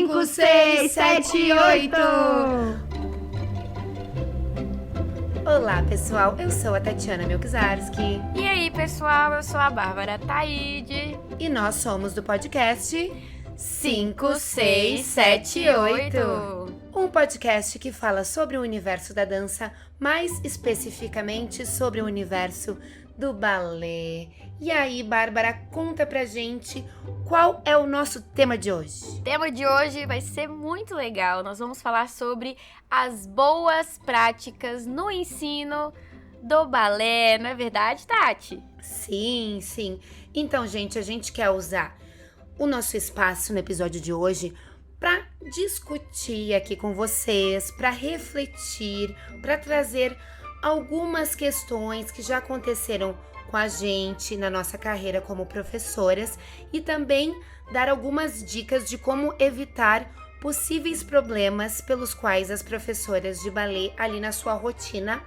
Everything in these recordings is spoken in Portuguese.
5, 6, 7, 8. Olá, pessoal. Eu sou a Tatiana Milczarski. E aí, pessoal? Eu sou a Bárbara Taide. E nós somos do podcast 5, 6, 7, 8. Um podcast que fala sobre o universo da dança, mais especificamente sobre o universo do balé. E aí, Bárbara, conta pra gente qual é o nosso tema de hoje. O tema de hoje vai ser muito legal. Nós vamos falar sobre as boas práticas no ensino do balé. Não é verdade, Tati? Sim, sim. Então, gente, a gente quer usar o nosso espaço no episódio de hoje para discutir aqui com vocês, para refletir, para trazer algumas questões que já aconteceram com a gente na nossa carreira como professoras e também dar algumas dicas de como evitar possíveis problemas pelos quais as professoras de balé ali na sua rotina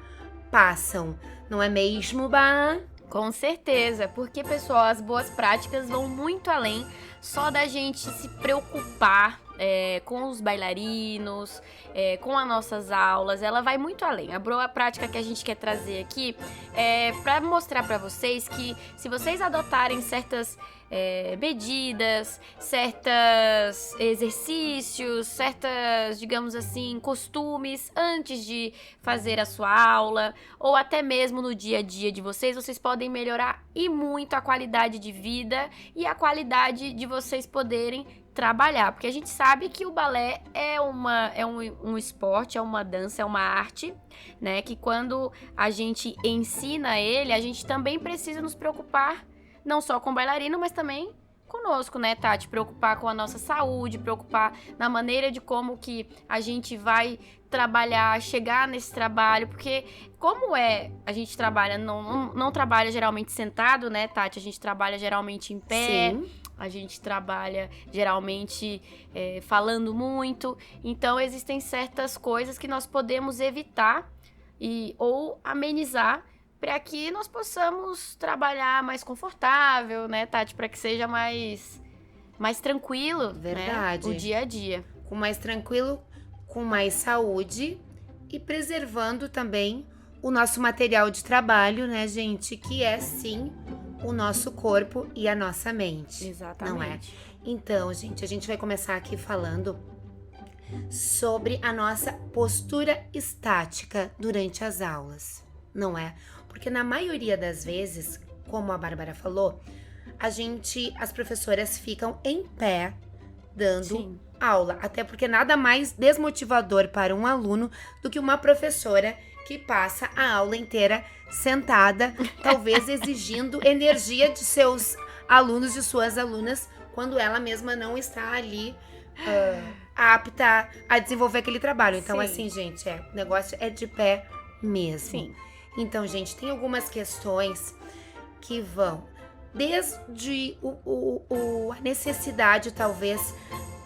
passam. Não é mesmo, Bá? Com certeza, porque, pessoal, as boas práticas vão muito além só da gente se preocupar com os bailarinos, com as nossas aulas. Ela vai muito além. A boa prática que a gente quer trazer aqui é para mostrar para vocês que se vocês adotarem certas medidas, certos exercícios, certas, digamos assim, costumes antes de fazer a sua aula ou até mesmo no dia a dia de vocês podem melhorar e muito a qualidade de vida e a qualidade de vocês poderem trabalhar, porque a gente sabe que o balé é um esporte, é uma dança, é uma arte, né, que quando a gente ensina ele, a gente também precisa nos preocupar não só com o bailarino, mas também conosco, né, Tati? Preocupar com a nossa saúde, preocupar na maneira de como que a gente vai trabalhar, chegar nesse trabalho, porque como a gente trabalha, não trabalha geralmente sentado, né, Tati? A gente trabalha geralmente em pé. Sim. A gente trabalha geralmente falando muito, então existem certas coisas que nós podemos evitar ou amenizar para que nós possamos trabalhar mais confortável, né, Tati? Para que seja mais tranquilo, Verdade. Né, o dia a dia. Com mais tranquilo, com mais saúde e preservando também o nosso material de trabalho, né, gente? Que é, sim, o nosso corpo e a nossa mente. Exatamente. Não é? Então, gente, a gente vai começar aqui falando sobre a nossa postura estática durante as aulas, não é? Porque na maioria das vezes, como a Bárbara falou, as professoras ficam em pé dando Sim. aula, até porque nada mais desmotivador para um aluno do que uma professora que passa a aula inteira sentada, talvez exigindo energia de seus alunos e suas alunas, quando ela mesma não está ali apta a desenvolver aquele trabalho. Então, Sim. assim, gente, o negócio é de pé mesmo. Sim. Então, gente, tem algumas questões que vão desde a necessidade, talvez,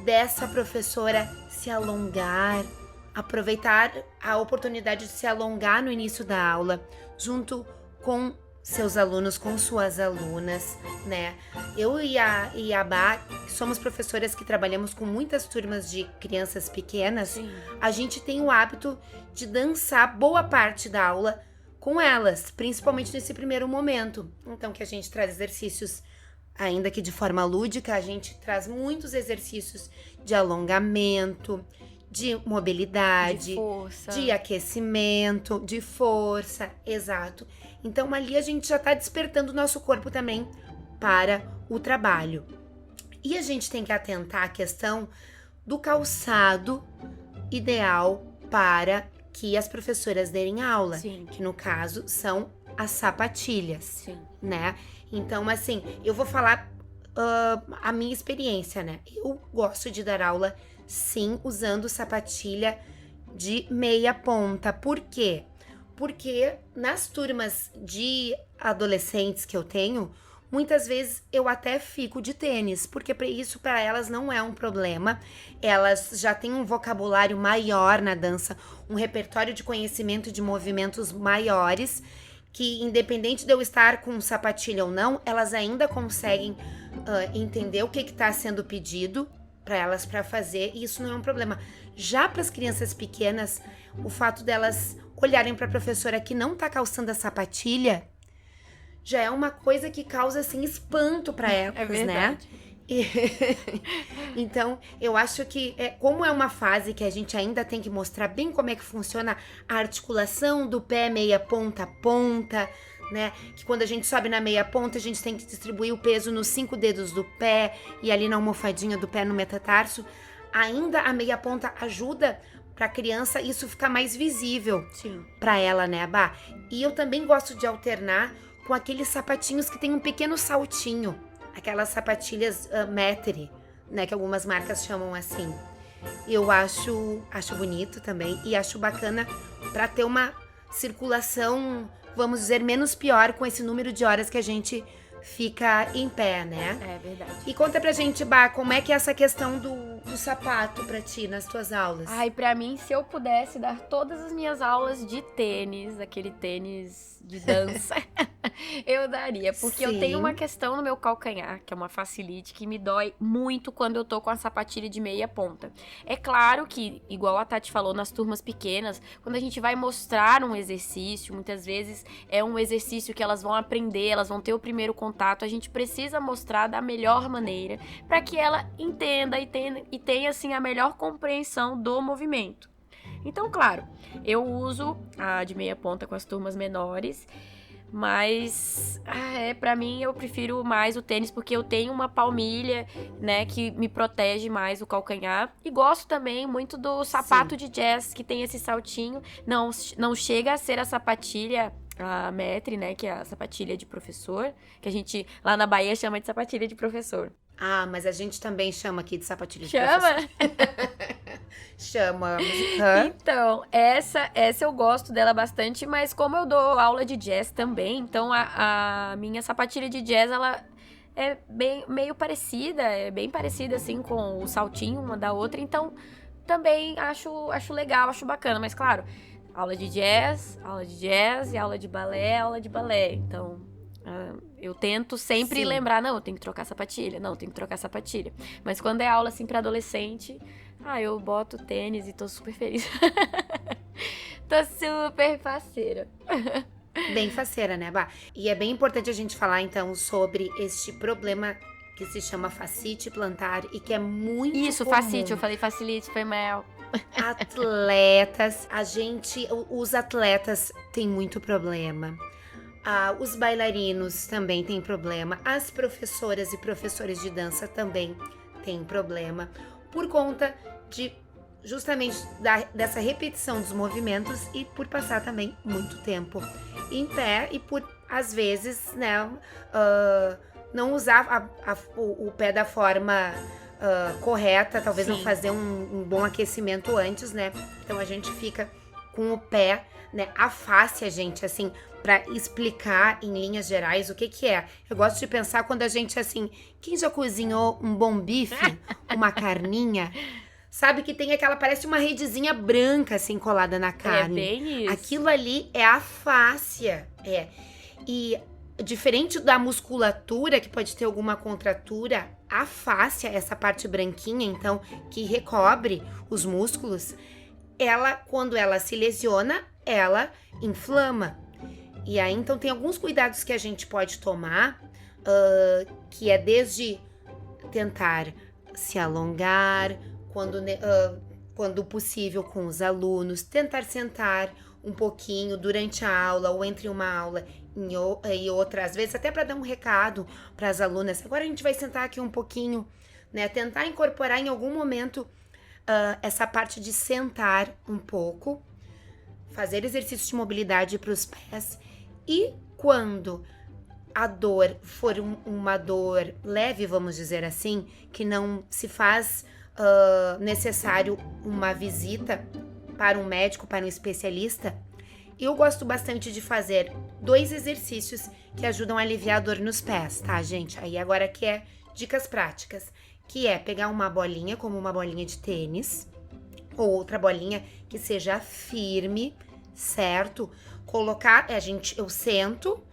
dessa professora se alongar, aproveitar a oportunidade de se alongar no início da aula, junto com seus alunos, com suas alunas, né? Eu e a Bá, que somos professoras que trabalhamos com muitas turmas de crianças pequenas, Sim. a gente tem o hábito de dançar boa parte da aula com elas, principalmente nesse primeiro momento. Então, que a gente traz exercícios, ainda que de forma lúdica, a gente traz muitos exercícios de alongamento, de mobilidade, De força. de aquecimento, de força, exato. Então, ali a gente já tá despertando o nosso corpo também para o trabalho. E a gente tem que atentar à questão do calçado ideal para que as professoras derem aula, Sim. que no caso são as sapatilhas, Sim. né? Então, assim, eu vou falar a minha experiência, né? Eu gosto de dar aula, sim, usando sapatilha de meia ponta. Por quê? Porque nas turmas de adolescentes que eu tenho, muitas vezes eu até fico de tênis, porque isso para elas não é um problema. Elas já têm um vocabulário maior na dança, um repertório de conhecimento de movimentos maiores, que independente de eu estar com sapatilha ou não, elas ainda conseguem entender o que está sendo pedido, para elas para fazer, e isso não é um problema. Já para as crianças pequenas, o fato delas olharem para a professora que não tá calçando a sapatilha já é uma coisa que causa assim espanto para elas, né? E então, eu acho que como é uma fase que a gente ainda tem que mostrar bem como é que funciona a articulação do pé meia ponta a ponta, né? Que quando a gente sobe na meia ponta, a gente tem que distribuir o peso nos 5 dedos do pé e ali na almofadinha do pé no metatarso. Ainda a meia ponta ajuda para a criança isso ficar mais visível para ela, né, Bá? E eu também gosto de alternar com aqueles sapatinhos que tem um pequeno saltinho. Aquelas sapatilhas Metri, né, que algumas marcas chamam assim. Eu acho bonito também e acho bacana para ter uma circulação, vamos dizer, menos pior com esse número de horas que a gente fica em pé, né? É verdade. E conta pra gente, Bá, como é que é essa questão do sapato pra ti nas tuas aulas? Ai, pra mim, se eu pudesse dar todas as minhas aulas de tênis, aquele tênis de dança, eu daria. Porque eu tenho uma questão no meu calcanhar, que é uma facilite, que me dói muito quando eu tô com a sapatilha de meia ponta. É claro que, igual a Tati falou, nas turmas pequenas, quando a gente vai mostrar um exercício, muitas vezes é um exercício que elas vão aprender, elas vão ter o primeiro contato, a gente precisa mostrar da melhor maneira, para que ela entenda e tenha assim a melhor compreensão do movimento. Então, claro, eu uso a de meia ponta com as turmas menores, mas pra mim eu prefiro mais o tênis porque eu tenho uma palmilha, né, que me protege mais o calcanhar. E gosto também muito do sapato de jazz, que tem esse saltinho. Não chega a ser a sapatilha, a Metri, né, que é a sapatilha de professor, que a gente lá na Bahia chama de sapatilha de professor. Ah, mas a gente também chama aqui de sapatilha de Chama? professor. Chamamos. Então, essa eu gosto dela bastante, mas como eu dou aula de jazz também, então a minha sapatilha de jazz, ela é meio parecida, é bem parecida assim com o saltinho uma da outra, então também acho legal, acho bacana, mas claro, aula de jazz e aula de balé, então eu tento sempre lembrar, não, eu tenho que trocar sapatilha, mas quando é aula assim pra adolescente, eu boto tênis e tô super feliz. Tô super faceira. Bem faceira, né, Bá? E é bem importante a gente falar, então, sobre este problema que se chama fascite plantar e que é muito Isso, comum. fascite, eu falei facilite, foi mal. Os atletas têm muito problema. Os bailarinos também têm problema. As professoras e professores de dança também têm problema. Por conta de justamente dessa repetição dos movimentos e por passar também muito tempo em pé e por, às vezes, né, não usar o pé da forma correta, talvez não fazer um bom aquecimento antes, né? Então a gente fica com o pé, né, a face, gente, assim, pra explicar em linhas gerais o que é. Eu gosto de pensar quando a gente, assim, quem já cozinhou um bom bife, uma carninha, sabe que tem parece uma redezinha branca, assim, colada na carne. É bem isso. Aquilo ali é a fáscia, E diferente da musculatura, que pode ter alguma contratura, a fáscia, essa parte branquinha, então, que recobre os músculos, quando ela se lesiona, ela inflama. E aí, então, tem alguns cuidados que a gente pode tomar, que é desde tentar se alongar, quando possível com os alunos, tentar sentar um pouquinho durante a aula ou entre uma aula e outra, às vezes até para dar um recado para as alunas. Agora a gente vai sentar aqui um pouquinho, né? Tentar incorporar em algum momento essa parte de sentar um pouco, fazer exercício de mobilidade para os pés. E quando a dor for uma dor leve, vamos dizer assim, que não se faz necessário uma visita para um médico, para um especialista, eu gosto bastante de fazer 2 exercícios que ajudam a aliviar a dor nos pés, tá, gente? Aí agora que é dicas práticas, que é pegar uma bolinha, como uma bolinha de tênis, ou outra bolinha que seja firme, certo? Eu sento,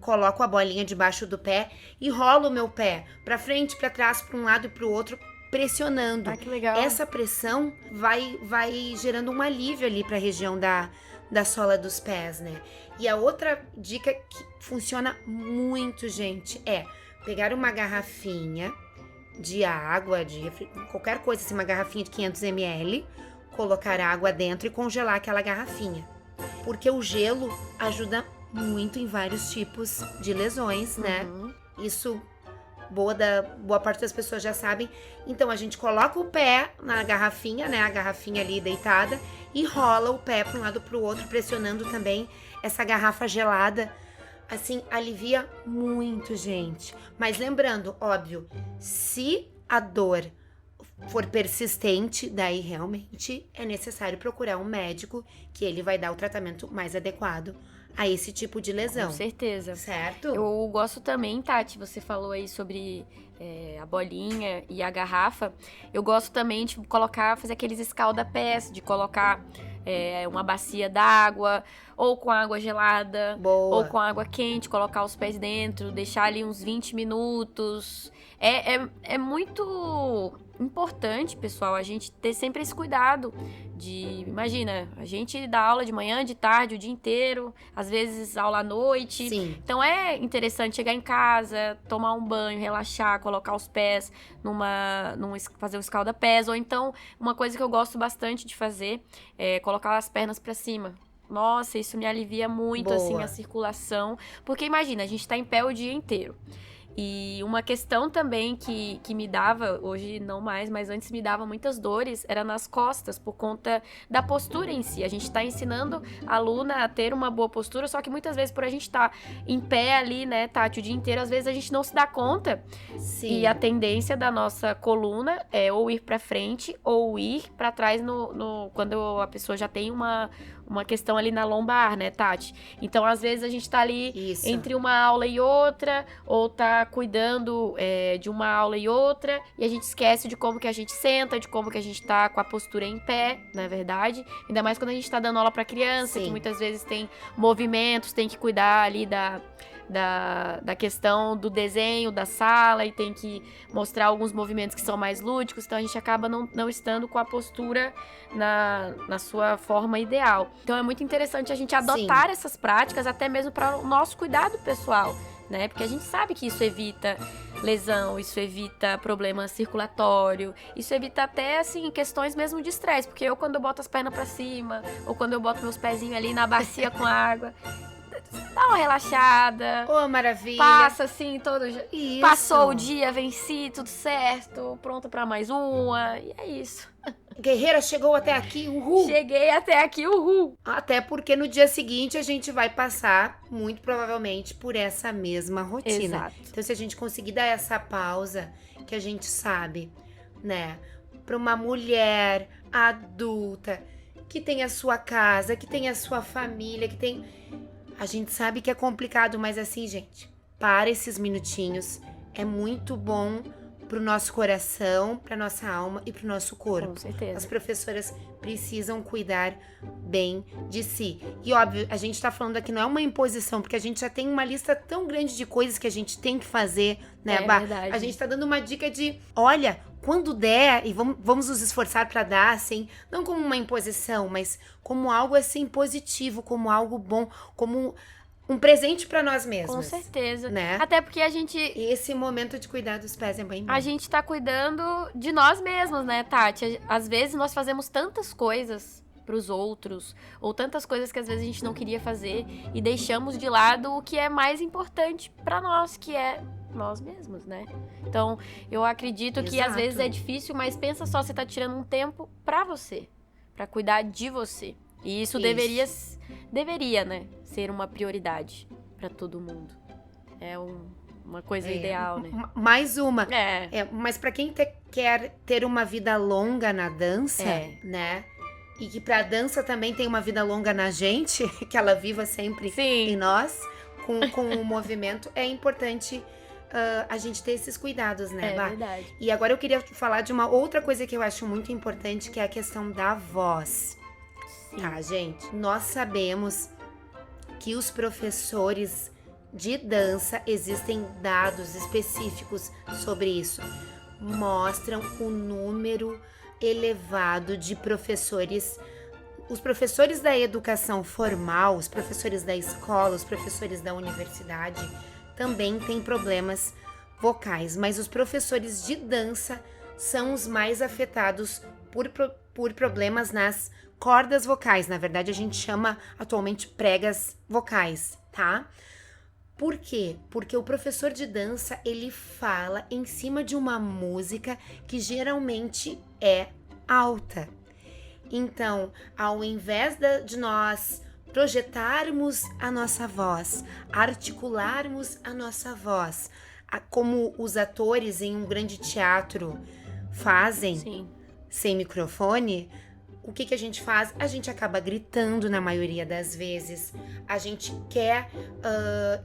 coloco a bolinha debaixo do pé e rolo o meu pé para frente, para trás, para um lado e para o outro, pressionando. Ah, que legal. Essa pressão vai gerando um alívio ali para a região da sola dos pés, né? E a outra dica que funciona muito, gente, é pegar uma garrafinha de água, qualquer coisa, assim, uma garrafinha de 500 ml, colocar água dentro e congelar aquela garrafinha. Porque o gelo ajuda muito em vários tipos de lesões, né? Isso boa parte das pessoas já sabem. Então a gente coloca o pé na garrafinha, né? A garrafinha ali deitada e rola o pé para um lado para o outro, pressionando também essa garrafa gelada. Assim, alivia muito, gente. Mas lembrando, óbvio, se a dor for persistente, daí realmente é necessário procurar um médico que ele vai dar o tratamento mais adequado a esse tipo de lesão. Com certeza. Certo? Eu gosto também, Tati, você falou aí sobre a bolinha e a garrafa. Eu gosto também de fazer aqueles escalda-pés, de colocar uma bacia d'água, ou com água gelada, Boa. ou com água quente, colocar os pés dentro, deixar ali uns 20 minutos. É muito importante, pessoal, a gente ter sempre esse cuidado imagina, a gente dá aula de manhã, de tarde, o dia inteiro, às vezes aula à noite. Sim. Então é interessante chegar em casa, tomar um banho, relaxar, colocar os pés fazer um escalda-pés, ou então uma coisa que eu gosto bastante de fazer é colocar as pernas pra cima. Nossa, isso me alivia muito, Boa. assim, a circulação. Porque imagina, a gente tá em pé o dia inteiro. E uma questão também que me dava, hoje não mais, mas antes me dava muitas dores, era nas costas, por conta da postura em si. A gente tá ensinando a aluna a ter uma boa postura, só que muitas vezes por a gente estar em pé ali, né, Tati, o dia inteiro, às vezes a gente não se dá conta. Sim. E a tendência da nossa coluna é ou ir pra frente ou ir pra trás quando a pessoa já tem uma questão ali na lombar, né, Tati? Então, às vezes, a gente tá ali Isso. entre uma aula e outra, ou tá cuidando de uma aula e outra, e a gente esquece de como que a gente senta, de como que a gente tá com a postura em pé, na verdade. Ainda mais quando a gente tá dando aula pra criança, Sim. que muitas vezes tem movimentos, tem que cuidar ali da questão do desenho da sala e tem que mostrar alguns movimentos que são mais lúdicos, então a gente acaba não estando com a postura na sua forma ideal. Então é muito interessante a gente adotar essas práticas até mesmo para o nosso cuidado pessoal, né? Porque a gente sabe que isso evita lesão, isso evita problema circulatório, isso evita até, assim, questões mesmo de estresse, porque quando eu boto as pernas para cima, ou quando eu boto meus pezinhos ali na bacia com água, dá uma relaxada. Ô, maravilha. Passa assim, Isso. passou o dia, venci, tudo certo, pronta pra mais uma, e é isso. Guerreira chegou até aqui, uhul. Cheguei até aqui, uhul. Até porque no dia seguinte a gente vai passar, muito provavelmente, por essa mesma rotina. Exato. Então, se a gente conseguir dar essa pausa, que a gente sabe, né, pra uma mulher adulta, que tem a sua casa, que tem a sua família, que tem... A gente sabe que é complicado, mas assim, gente, para esses minutinhos. É muito bom pro nosso coração, pra nossa alma e pro nosso corpo. Com certeza. As professoras precisam cuidar bem de si. E óbvio, a gente tá falando aqui, não é uma imposição, porque a gente já tem uma lista tão grande de coisas que a gente tem que fazer, né, É Bá? verdade. A gente tá dando uma dica de, olha, quando der, e vamos nos esforçar pra dar, assim, não como uma imposição, mas como algo, assim, positivo, como algo bom, como um presente pra nós mesmos. Com certeza. Né? Até porque E esse momento de cuidar dos pés é bem bom. a gente tá cuidando de nós mesmos, né, Tati? Às vezes nós fazemos tantas coisas pros outros, ou tantas coisas que às vezes a gente não queria fazer e deixamos de lado o que é mais importante pra nós, que é nós mesmos, né? Então, eu acredito que às Exato. vezes é difícil, mas pensa só, você tá tirando um tempo pra você, pra cuidar de você. E isso Isso. deveria, né, ser uma prioridade pra todo mundo. É uma coisa ideal, né? Mais uma. É. Mas pra quem quer ter uma vida longa na dança, né? E que pra dança também tem uma vida longa na gente, que ela viva sempre em Sim. nós, com o movimento, é importante a gente ter esses cuidados, né, É Bá? verdade. E agora eu queria falar de uma outra coisa que eu acho muito importante, que é a questão da voz. Tá, gente? Nós sabemos que os professores de dança, existem dados específicos sobre isso. mostram o número elevado de professores. Os professores da educação formal, os professores da escola, os professores da universidade também têm problemas vocais, mas os professores de dança são os mais afetados por problemas nas cordas vocais. Na verdade, a gente chama atualmente pregas vocais, tá? Por quê? Porque o professor de dança, ele fala em cima de uma música que geralmente é alta. Então, ao invés de nós projetarmos a nossa voz, articularmos a nossa voz, como os atores em um grande teatro fazem, Sim. sem microfone, o que a gente faz? A gente acaba gritando na maioria das vezes. A gente quer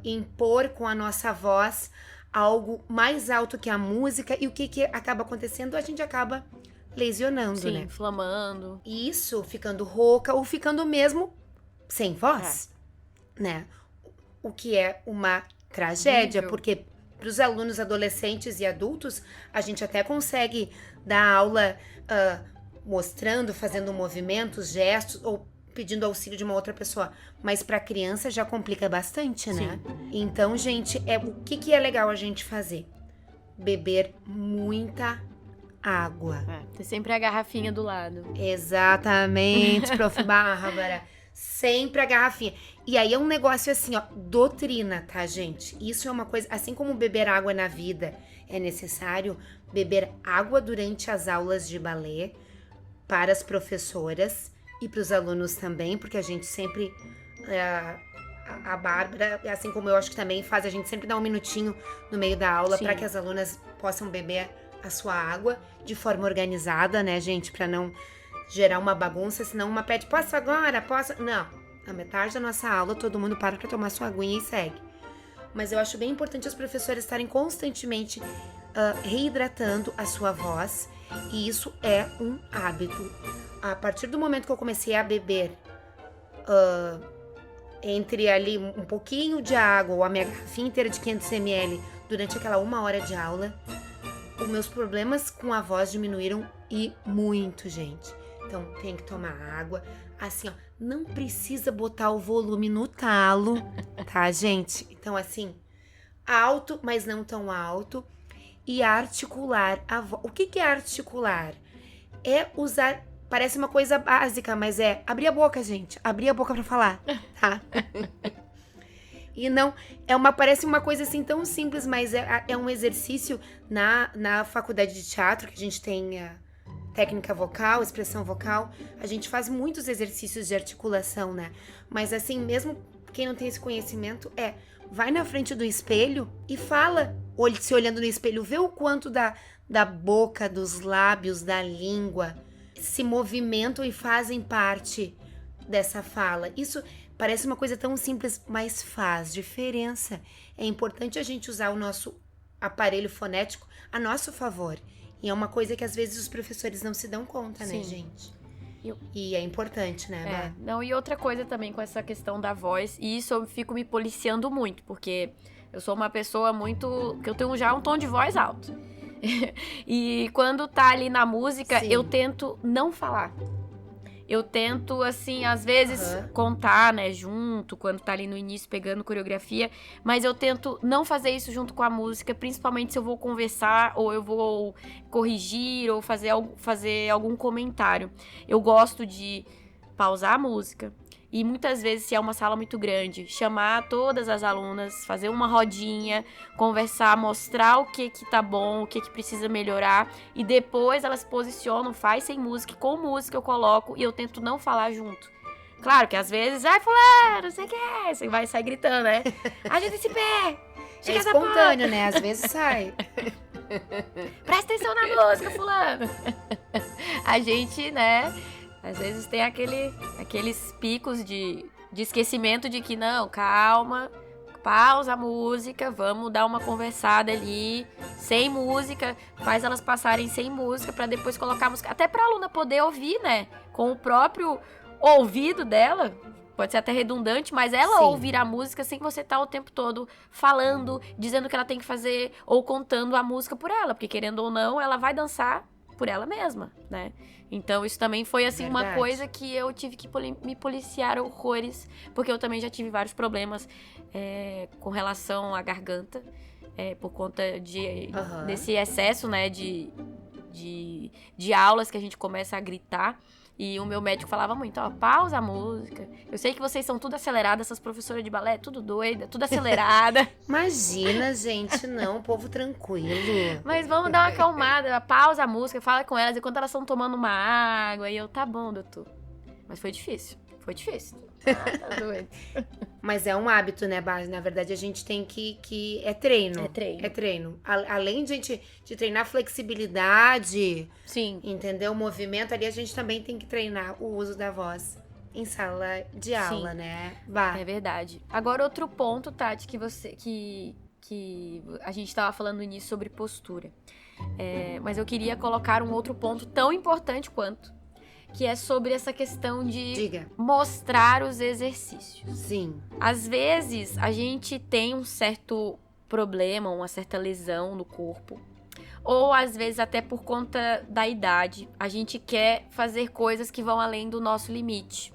impor com a nossa voz algo mais alto que a música. E o que acaba acontecendo? A gente acaba lesionando, Sim, né? inflamando. Isso, ficando rouca ou ficando mesmo sem voz, né? O que é uma tragédia, Horrível. porque para os alunos adolescentes e adultos, a gente até consegue dar aula mostrando, fazendo movimentos, gestos ou pedindo auxílio de uma outra pessoa. Mas para criança já complica bastante, né? Então, gente, o que é legal a gente fazer? Beber muita água. Tem sempre a garrafinha do lado. Exatamente, Prof. Bárbara. Sempre a garrafinha. E aí é um negócio assim, ó, doutrina, tá, gente? Isso é uma coisa, assim como beber água na vida é necessário, beber água durante as aulas de balé para as professoras e para os alunos também, porque a gente sempre, a Bárbara, assim como eu acho que também faz, a gente sempre dá um minutinho no meio da aula para que as alunas possam beber a sua água de forma organizada, né, gente? Para não gerar uma bagunça, senão uma pede, posso agora? Posso? Não. Na metade da nossa aula, todo mundo para tomar sua aguinha e segue. Mas eu acho bem importante os professores estarem constantemente reidratando a sua voz. E isso é um hábito. A partir do momento que eu comecei a beber entre ali um pouquinho de água ou a minha garrafinha inteira de 500 ml durante aquela 1 hora de aula, os meus problemas com a voz diminuíram e muito, gente. Então, tem que tomar água. Assim, ó, não precisa botar o volume no talo, tá, gente? Então, assim, alto, mas não tão alto. E articular a voz. O que é articular? É usar... Parece uma coisa básica, mas é abrir a boca, gente. Abrir a boca pra falar, tá? E não... Parece uma coisa assim tão simples, mas é um exercício na faculdade de teatro, que a gente tem... técnica vocal, expressão vocal, a gente faz muitos exercícios de articulação, né? Mas assim, mesmo quem não tem esse conhecimento, vai na frente do espelho e fala, se olhando no espelho, vê o quanto da boca, dos lábios, da língua se movimentam e fazem parte dessa fala. Isso parece uma coisa tão simples, mas faz diferença. É importante a gente usar o nosso aparelho fonético a nosso favor. E é uma coisa que às vezes os professores não se dão conta, né, gente? E é importante, né, Bá? Não, e outra coisa também com essa questão da voz, e isso eu fico me policiando muito, porque eu sou uma pessoa que eu tenho já um tom de voz alto. E quando tá ali na música, eu tento não falar. Eu tento, assim, às vezes contar, né, junto, quando tá ali no início pegando coreografia, mas eu tento não fazer isso junto com a música, principalmente se eu vou conversar, ou eu vou corrigir, ou fazer algum comentário. Eu gosto de pausar a música, e muitas vezes, se é uma sala muito grande, chamar todas as alunas, fazer uma rodinha, conversar, mostrar o que tá bom, o que precisa melhorar, e depois elas se posicionam, faz sem música, e com música eu coloco, e eu tento não falar junto. Claro que às vezes, fulano, não sei o que, você vai sair gritando, né? Ajeita esse pé! É espontâneo, né? Às vezes sai. Presta atenção na música, fulano! A gente, né... Às vezes tem aqueles picos de esquecimento de que, não, calma, pausa a música, vamos dar uma conversada ali, sem música, faz elas passarem sem música pra depois colocar a música, até pra aluna poder ouvir, né, com o próprio ouvido dela, pode ser até redundante, mas ela Sim. ouvir a música sem você estar o tempo todo falando, dizendo o que ela tem que fazer ou contando a música por ela, porque querendo ou não, ela vai dançar por ela mesma, né? Então isso também foi assim uma Verdade. coisa que eu tive que me policiar horrores, porque eu também já tive vários problemas com relação à garganta, por conta Aham. desse excesso, né, de aulas que a gente começa a gritar. E o meu médico falava muito, ó, pausa a música. Eu sei que vocês são tudo aceleradas, essas professoras de balé, tudo doida, tudo acelerada. Imagina, gente, não, povo tranquilo. Mas vamos dar uma acalmada, pausa a música, fala com elas enquanto elas estão tomando uma água. E eu, tá bom, doutor. Mas foi difícil, foi difícil. Tá doido. Mas é um hábito, né, base? Na verdade, a gente tem que é treino. É treino. É treino. Além de treinar flexibilidade, Sim. entendeu? O movimento ali, a gente também tem que treinar o uso da voz em sala de aula, né? Bah. É verdade. Agora, outro ponto, Tati, que a gente tava falando no início sobre postura. Mas eu queria colocar um outro ponto tão importante quanto, que é sobre essa questão de Diga. mostrar os exercícios. Sim. Às vezes, a gente tem um certo problema, uma certa lesão no corpo. Ou, às vezes, até por conta da idade, a gente quer fazer coisas que vão além do nosso limite.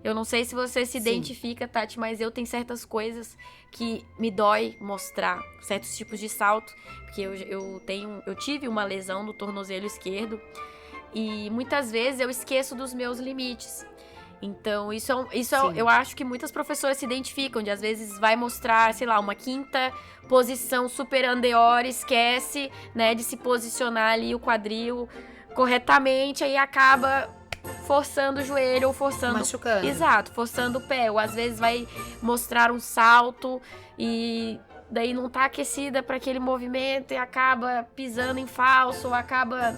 Eu não sei se você se Sim. identifica, Tati, mas eu tenho certas coisas que me dói mostrar. Certos tipos de salto. Porque eu tive uma lesão no tornozelo esquerdo. E muitas vezes eu esqueço dos meus limites. Então, eu acho que muitas professoras se identificam, de às vezes vai mostrar, sei lá, uma quinta posição super andeor, esquece, né, de se posicionar ali o quadril corretamente, aí acaba forçando o joelho ou forçando... Machucando. Exato, forçando o pé. Ou às vezes vai mostrar um salto e daí não tá aquecida para aquele movimento e acaba pisando em falso, ou acaba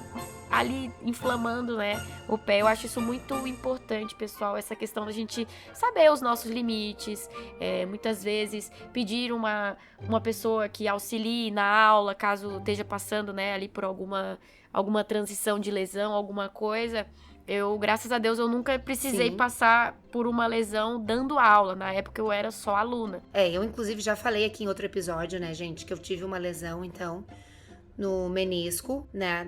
ali inflamando, né, o pé. Eu acho isso muito importante, pessoal, essa questão da gente saber os nossos limites, muitas vezes pedir uma pessoa que auxilie na aula, caso esteja passando, né, ali por alguma transição de lesão, alguma coisa. Graças a Deus, eu nunca precisei Sim. passar por uma lesão dando aula. Na época, eu era só aluna. Eu inclusive já falei aqui em outro episódio, né, gente, que eu tive uma lesão, então, no menisco, né,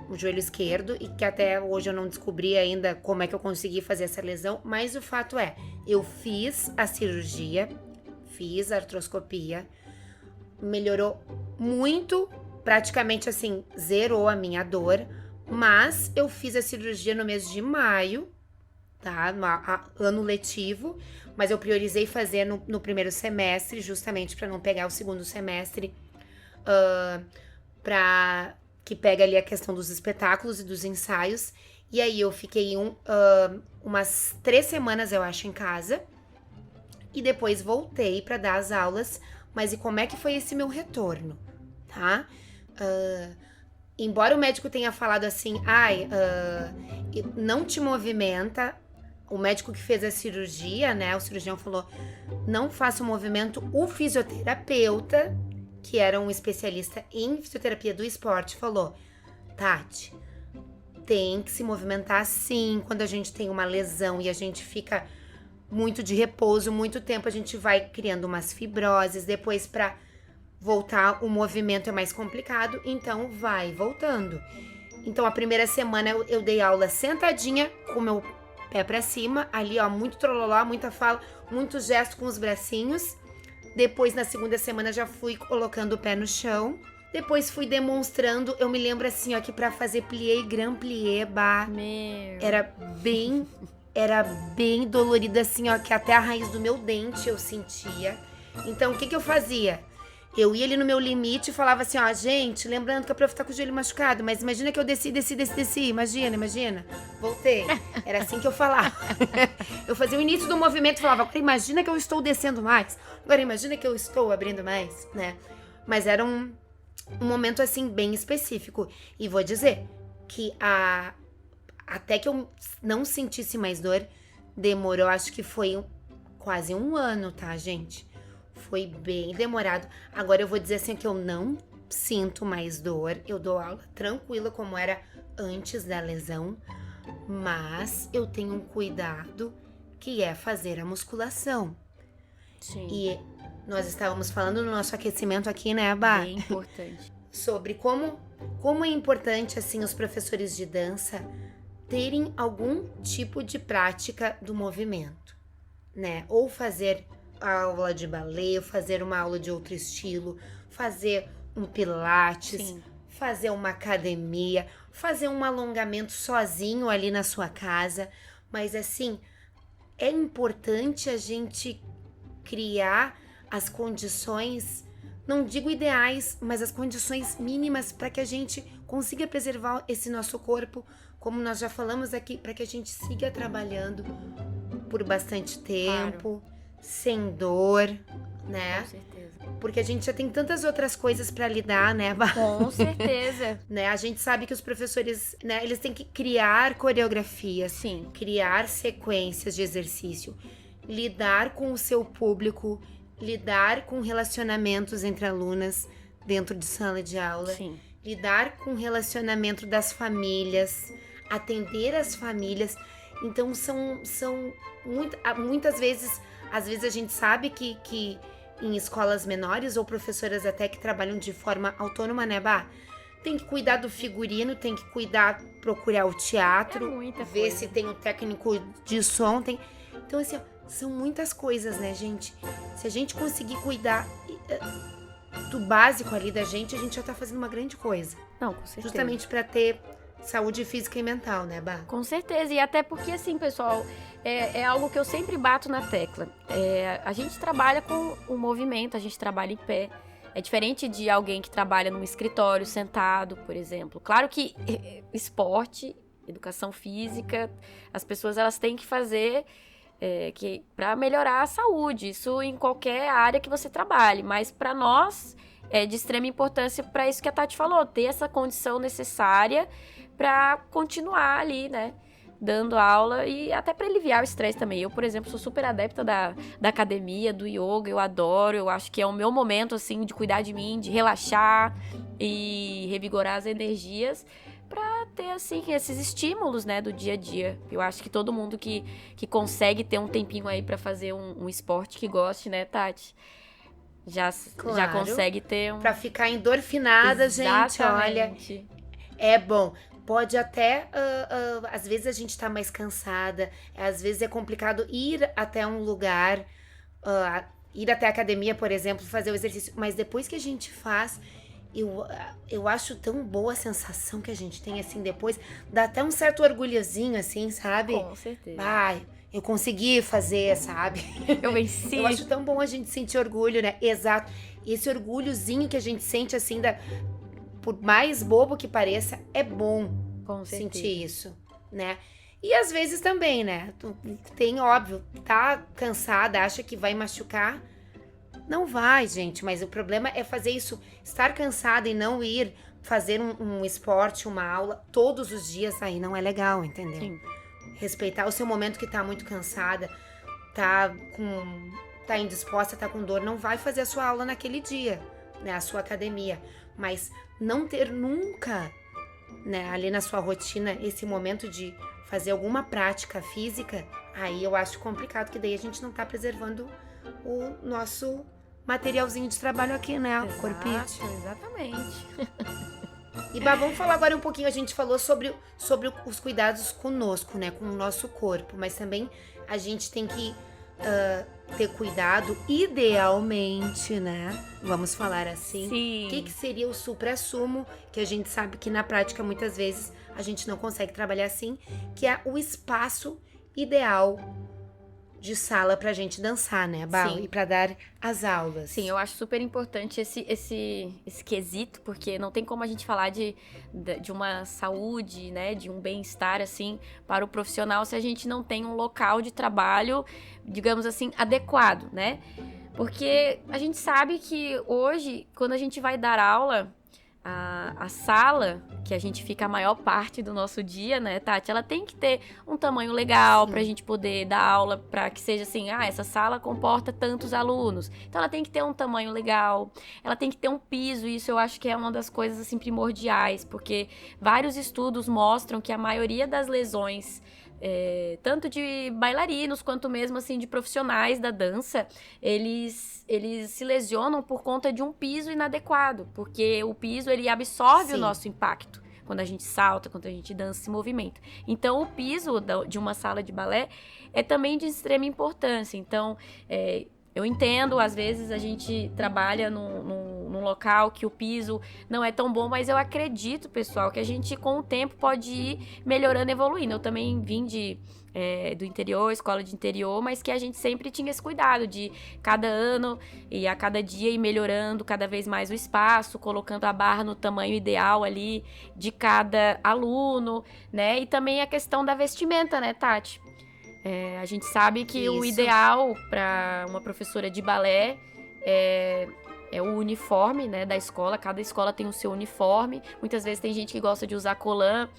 do joelho esquerdo, e que até hoje eu não descobri ainda como é que eu consegui fazer essa lesão, mas o fato é, eu fiz a cirurgia, fiz a artroscopia, melhorou muito, praticamente assim, zerou a minha dor, mas eu fiz a cirurgia no mês de maio, tá, ano letivo, mas eu priorizei fazer no primeiro semestre, justamente para não pegar o segundo semestre, que pega ali a questão dos espetáculos e dos ensaios. E aí eu fiquei umas 3 semanas, eu acho, em casa. E depois voltei para dar as aulas. Mas e como é que foi esse meu retorno, tá? Embora o médico tenha falado assim, não te movimenta. O médico que fez a cirurgia, né, o cirurgião falou, não faça o movimento. O fisioterapeuta, que era um especialista em fisioterapia do esporte, falou, Tati, tem que se movimentar sim quando a gente tem uma lesão e a gente fica muito de repouso, muito tempo, a gente vai criando umas fibroses, depois para voltar o movimento é mais complicado, então vai voltando. Então a primeira semana eu dei aula sentadinha com o meu pé para cima, ali ó, muito trololó, muita fala, muito gesto com os bracinhos. Depois, na segunda semana, já fui colocando o pé no chão. Depois fui demonstrando. Eu me lembro assim, ó, que pra fazer plié e grand plié, era bem dolorido assim, ó, que até a raiz do meu dente eu sentia. Então, o que eu fazia? Eu ia ali no meu limite e falava assim, ó, gente, lembrando que a prof tá com o joelho machucado, mas imagina que eu desci, imagina. Voltei. Era assim que eu falava. Eu fazia o início do movimento e falava, agora imagina que eu estou descendo mais, agora imagina que eu estou abrindo mais, né? Mas era um momento, assim, bem específico. E vou dizer que até que eu não sentisse mais dor, demorou, acho que foi quase 1 ano, tá, gente? Foi bem demorado. Agora eu vou dizer assim que eu não sinto mais dor. Eu dou aula tranquila como era antes da lesão. Mas eu tenho um cuidado que é fazer a musculação. Sim. E nós estávamos falando no nosso aquecimento aqui, né, Bá? Bem importante. Sobre como é importante, assim, os professores de dança terem algum tipo de prática do movimento, né? Ou fazer aula de balé, ou fazer uma aula de outro estilo, fazer um pilates, Sim. fazer uma academia, fazer um alongamento sozinho ali na sua casa. Mas, assim, é importante a gente criar as condições, não digo ideais, mas as condições mínimas para que a gente consiga preservar esse nosso corpo, como nós já falamos aqui, para que a gente siga trabalhando por bastante tempo, sem dor, né? Com certeza. Porque a gente já tem tantas outras coisas para lidar, né? Com certeza. Né? A gente sabe que os professores, né, eles têm que criar coreografias, Sim. criar sequências de exercício, lidar com o seu público, lidar com relacionamentos entre alunas dentro de sala de aula, Sim. lidar com o relacionamento das famílias, atender as famílias. Então, são muitas vezes, às vezes a gente sabe que em escolas menores ou professoras até que trabalham de forma autônoma, né, Bá? Tem que cuidar do figurino, tem que cuidar, procurar o teatro, É muita ver coisa. se tem o técnico de som, tem... Então, assim, ó, são muitas coisas, né, gente? Se a gente conseguir cuidar do básico ali da gente, a gente já tá fazendo uma grande coisa. Não, com certeza. Justamente pra ter saúde física e mental, né, Bá? Com certeza, e até porque assim, pessoal, é algo que eu sempre bato na tecla. A gente trabalha com o movimento, a gente trabalha em pé. É diferente de alguém que trabalha num escritório sentado, por exemplo. Claro que esporte, educação física, as pessoas elas têm que fazer para melhorar a saúde. Isso em qualquer área que você trabalhe, mas para nós é de extrema importância para isso que a Tati falou, ter essa condição necessária para continuar ali, né, dando aula e até para aliviar o estresse também. Eu, por exemplo, sou super adepta da academia, do yoga, eu adoro, eu acho que é o meu momento, assim, de cuidar de mim, de relaxar e revigorar as energias para ter, assim, esses estímulos, né, do dia a dia. Eu acho que todo mundo que consegue ter um tempinho aí para fazer um esporte que goste, né, Tati? Já consegue ter um... Pra ficar endorfinada, gente, olha, Exatamente. é bom. Pode até, às vezes a gente tá mais cansada, às vezes é complicado ir até um lugar, ir até a academia, por exemplo, fazer o exercício. Mas depois que a gente faz, eu acho tão boa a sensação que a gente tem, assim, depois. Dá até um certo orgulhozinho, assim, sabe? Com certeza. Ai, eu consegui fazer, sabe? Eu venci. Eu acho tão bom a gente sentir orgulho, né? Exato. Esse orgulhozinho que a gente sente, assim, por mais bobo que pareça, é bom Com certeza. sentir isso, né? E às vezes também, né? Tem, óbvio, tá cansada, acha que vai machucar. Não vai, gente, mas o problema é fazer isso, estar cansada e não ir fazer um esporte, uma aula todos os dias, aí não é legal, entendeu? Sim. Respeitar o seu momento que tá muito cansada, tá indisposta, tá com dor, não vai fazer a sua aula naquele dia, né? A sua academia. Mas não ter nunca, né, ali na sua rotina, esse momento de fazer alguma prática física, aí eu acho complicado, que daí a gente não tá preservando o nosso materialzinho de trabalho aqui, né? O corpite. Exatamente. E Bá, vamos falar agora um pouquinho, a gente falou sobre os cuidados conosco, né? Com o nosso corpo, mas também a gente tem que ter cuidado, idealmente, né? Vamos falar assim. Sim. O que seria o suprassumo, que a gente sabe que na prática muitas vezes a gente não consegue trabalhar assim, que é o espaço ideal de sala pra gente dançar, né, Bá? Sim. E pra dar as aulas. Sim, eu acho super importante esse quesito, porque não tem como a gente falar de uma saúde, né, de um bem-estar, assim, para o profissional se a gente não tem um local de trabalho, digamos assim, adequado, né? Porque a gente sabe que hoje, quando a gente vai dar aula, a sala, que a gente fica a maior parte do nosso dia, né, Tati? Ela tem que ter um tamanho legal pra gente poder dar aula, pra que seja assim, essa sala comporta tantos alunos. Então ela tem que ter um tamanho legal, ela tem que ter um piso, isso eu acho que é uma das coisas, assim, primordiais, porque vários estudos mostram que a maioria das lesões tanto de bailarinos quanto mesmo assim de profissionais da dança, eles se lesionam por conta de um piso inadequado, porque o piso ele absorve o nosso impacto quando a gente salta, quando a gente dança, se movimenta. Então o piso de uma sala de balé é também de extrema importância. Então eu entendo, às vezes a gente trabalha num local que o piso não é tão bom, mas eu acredito, pessoal, que a gente com o tempo pode ir melhorando, evoluindo. Eu também vim do interior, escola de interior, mas que a gente sempre tinha esse cuidado de cada ano e a cada dia ir melhorando cada vez mais o espaço, colocando a barra no tamanho ideal ali de cada aluno, né? E também a questão da vestimenta, né, Tati? A gente sabe que o ideal para uma professora de balé é o uniforme, né, da escola. Cada escola tem o seu uniforme. Muitas vezes tem gente que gosta de usar colã,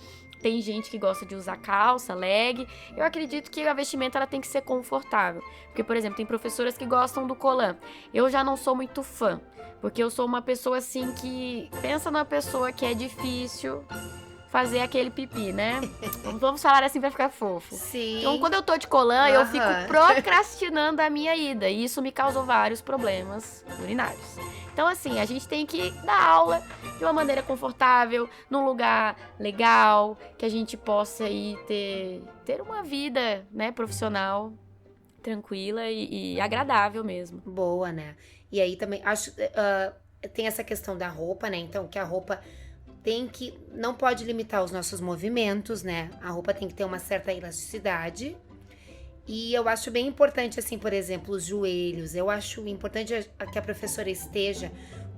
tem gente que gosta de usar calça, leg. Eu acredito que a vestimenta ela tem que ser confortável. Porque, por exemplo, tem professoras que gostam do colã. Eu já não sou muito fã, porque eu sou uma pessoa assim que pensa numa pessoa que é difícil fazer aquele pipi, né? Vamos falar assim pra ficar fofo. Sim. Então, quando eu tô de colã, eu fico procrastinando a minha ida. E isso me causou vários problemas urinários. Então, assim, a gente tem que dar aula de uma maneira confortável, num lugar legal, que a gente possa ir ter uma vida, né, profissional, tranquila e agradável mesmo. Boa, né? E aí também, acho, tem essa questão da roupa, né? Então, que a roupa não pode limitar os nossos movimentos, né? A roupa tem que ter uma certa elasticidade. E eu acho bem importante, assim, por exemplo, os joelhos. Eu acho importante que a professora esteja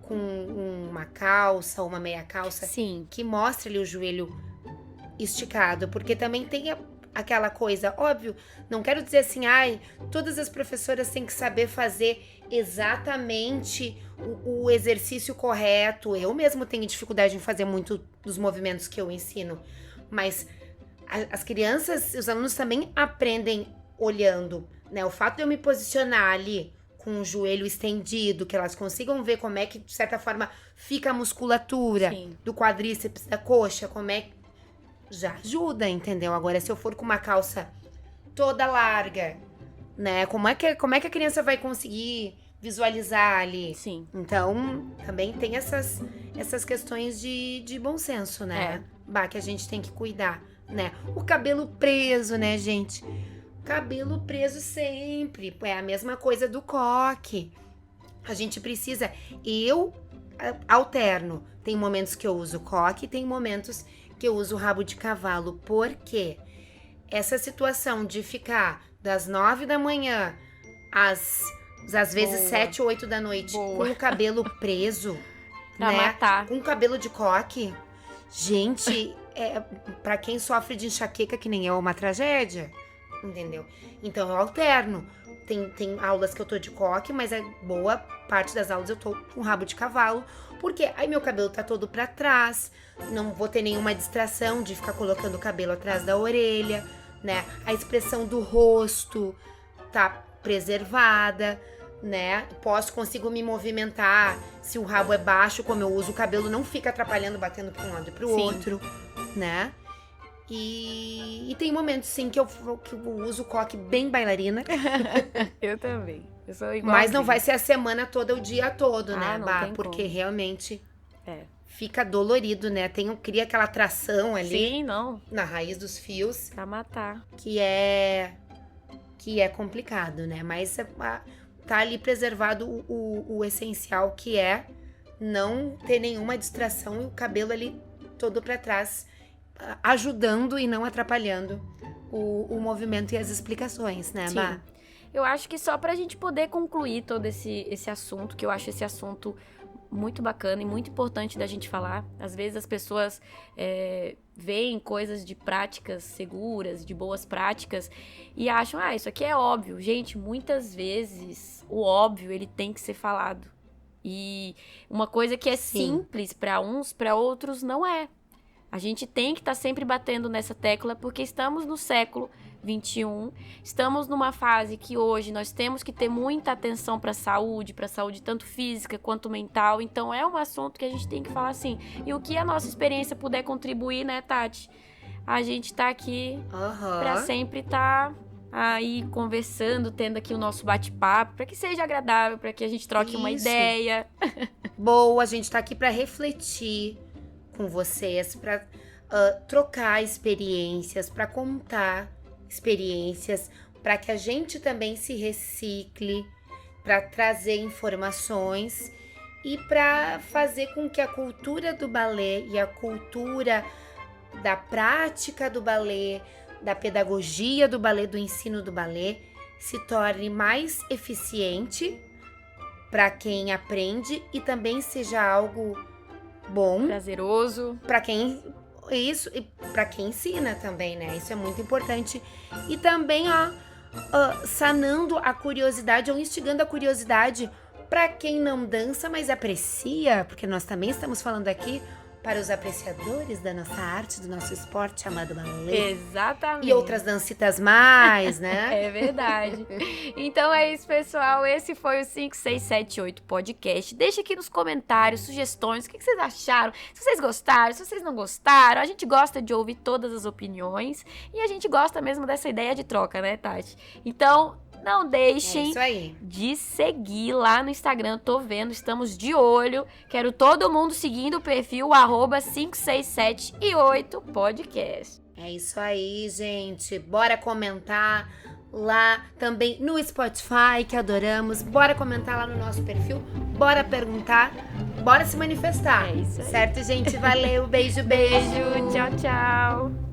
com uma calça ou uma meia calça. Sim. Que mostre ali o joelho esticado. Porque também tem aquela coisa, óbvio, não quero dizer assim, todas as professoras têm que saber fazer exatamente o exercício correto. Eu mesmo tenho dificuldade em fazer muito dos movimentos que eu ensino, mas as crianças, os alunos também aprendem olhando, né? O fato de eu me posicionar ali com o joelho estendido, que elas consigam ver como é que, de certa forma, fica a musculatura do quadríceps, da coxa, como é que já ajuda, entendeu? Agora, se eu for com uma calça toda larga, né? Como é que a criança vai conseguir visualizar ali? Sim. Então, também tem essas questões de bom senso, né? Que a gente tem que cuidar, né? O cabelo preso, né, gente? Cabelo preso sempre. É a mesma coisa do coque. A gente precisa... Eu alterno. Tem momentos que eu uso coque, tem momentos que eu uso rabo de cavalo. Por quê? Essa situação de ficar das 9 da manhã às vezes 7 ou 8 da noite com o cabelo preso, pra né? matar. Com o cabelo de coque. Gente, pra quem sofre de enxaqueca que nem eu, é uma tragédia. Entendeu? Então eu alterno. Tem aulas que eu tô de coque, mas boa parte das aulas eu tô com rabo de cavalo. Porque aí meu cabelo tá todo pra trás. Não vou ter nenhuma distração de ficar colocando o cabelo atrás da orelha, né? A expressão do rosto tá preservada, né? Consigo me movimentar. Se o rabo é baixo, como eu uso, o cabelo não fica atrapalhando, batendo pra um lado e pro outro, né? E tem momentos, sim, que eu uso coque bem bailarina. Eu também. Eu sou igual. Mas não vai ser a semana toda, o dia todo, né, não Bah? tem Porque como. Realmente fica dolorido, né? Cria aquela tração ali. Sim, não. Na raiz dos fios. Pra matar. Que é complicado, né? Mas tá ali preservado o essencial, que é não ter nenhuma distração e o cabelo ali todo pra trás, ajudando e não atrapalhando o movimento e as explicações, né, Bah? Sim. Eu acho que só pra gente poder concluir todo esse assunto, que eu acho esse assunto muito bacana e muito importante da gente falar. Às vezes as pessoas veem coisas de práticas seguras, de boas práticas, e acham, isso aqui é óbvio. Gente, muitas vezes o óbvio, ele tem que ser falado. E uma coisa que é simples pra uns, pra outros não é. A gente tem que estar sempre batendo nessa tecla, porque estamos no século XXI, estamos numa fase que hoje nós temos que ter muita atenção para a saúde tanto física quanto mental. Então é um assunto que a gente tem que falar assim. E o que a nossa experiência puder contribuir, né, Tati? a gente tá aqui pra Aham. sempre tá aí conversando, tendo aqui o nosso bate-papo, pra que seja agradável, pra que a gente troque uma Isso. ideia. Boa, a gente tá aqui pra refletir com vocês, pra trocar experiências, pra contar experiências, pra que a gente também se recicle, pra trazer informações e pra fazer com que a cultura do balé e a cultura da prática do balé, da pedagogia do balé, do ensino do balé, se torne mais eficiente para quem aprende e também seja algo bom Prazeroso. para quem isso e para quem ensina também, né? Isso é muito importante. E também, sanando a curiosidade ou instigando a curiosidade para quem não dança, mas aprecia, porque nós também estamos falando aqui para os apreciadores da nossa arte, do nosso esporte chamado balé. Exatamente. E outras dancitas mais, né? É verdade. Então é isso, pessoal. Esse foi o 5678 Podcast. Deixa aqui nos comentários sugestões. O que vocês acharam? Se vocês gostaram, se vocês não gostaram. A gente gosta de ouvir todas as opiniões. E a gente gosta mesmo dessa ideia de troca, né, Tati? Então, não É deixem isso aí. de seguir lá no Instagram. Tô vendo, estamos de olho. Quero todo mundo seguindo o perfil @567e8 Podcast. É isso aí, gente. Bora comentar lá também no Spotify, que adoramos. Bora comentar lá no nosso perfil. Bora perguntar. Bora se manifestar. É isso aí. Certo, gente? Valeu. Beijo, beijo. Beijo, tchau, tchau.